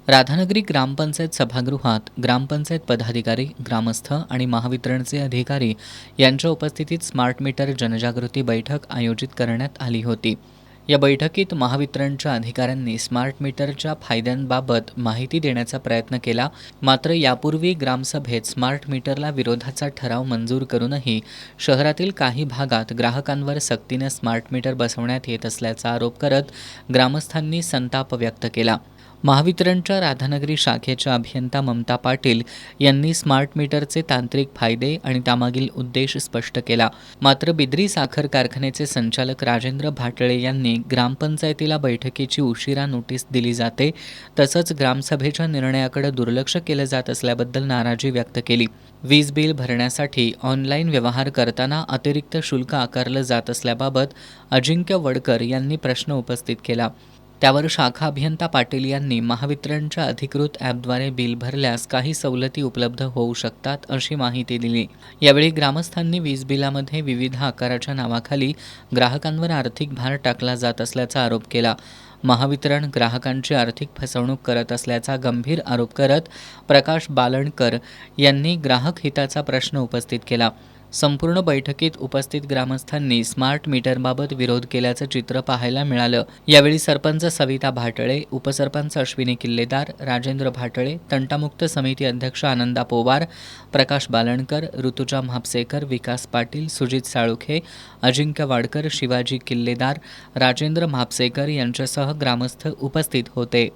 राधानगरी ग्रामपंचायत सभागृहात ग्रामपंचायत पदाधिकारी, ग्रामस्थ आणि महावितरणचे अधिकारी यांच्या उपस्थितीत स्मार्ट मीटर जनजागृती बैठक आयोजित करण्यात आली होती. या बैठकीत महावितरणच्या अधिकाऱ्यांनी स्मार्ट मीटरच्या फायद्यांबाबत माहिती देण्याचा प्रयत्न केला. मात्र यापूर्वी ग्रामसभेत स्मार्ट मीटरला विरोधाचा ठराव मंजूर करूनही शहरातील काही भागात ग्राहकांवर सक्तीने स्मार्ट मीटर बसवण्यात येत असल्याचा आरोप करत ग्रामस्थांनी संताप व्यक्त केला. महावितरणच्या राधानगरी शाखेच्या अभियंता ममता पाटील यांनी स्मार्ट मीटरचे तांत्रिक फायदे आणि त्यामागील उद्देश स्पष्ट केला. मात्र बिद्री साखर कारखान्याचे संचालक राजेंद्र भाटळे यांनी ग्रामपंचायतीला बैठकीची उशिरा नोटीस दिली जाते, तसंच ग्रामसभेच्या निर्णयाकडे दुर्लक्ष केलं जात असल्याबद्दल नाराजी व्यक्त केली. वीज बिल भरण्यासाठी ऑनलाईन व्यवहार करताना अतिरिक्त शुल्क आकारलं जात असल्याबाबत अजिंक्य वडकर यांनी प्रश्न उपस्थित केला. त्यावर शाखा अभियंता पाटील यांनी महावितरणच्या अधिकृत ॲपद्वारे बिल भरल्यास काही सवलती उपलब्ध होऊ शकतात अशी माहिती दिली. यावेळी ग्रामस्थांनी वीज बिलामध्ये विविध आकाराच्या नावाखाली ग्राहकांवर आर्थिक भार टाकला जात असल्याचा आरोप केला. महावितरण ग्राहकांची आर्थिक फसवणूक करत असल्याचा गंभीर आरोप करत प्रकाश बालणकर यांनी ग्राहक हिताचा प्रश्न उपस्थित केला. संपूर्ण बैठकीत उपस्थित ग्रामस्थांनी स्मार्ट मीटरबाबत विरोध केल्याचं चित्र पाहायला मिळालं. यावेळी सरपंच सविता भाटळे, उपसरपंच अश्विनी किल्लेदार, राजेंद्र भाटळे, तंटामुक्त समिती अध्यक्ष आनंदा पोवार, प्रकाश बालणकर, ऋतुजा म्हापसेकर, विकास पाटील, सुजित साळुखे, अजिंक्य वाडकर, शिवाजी किल्लेदार, राजेंद्र म्हापसेकर यांच्यासह ग्रामस्थ उपस्थित होते.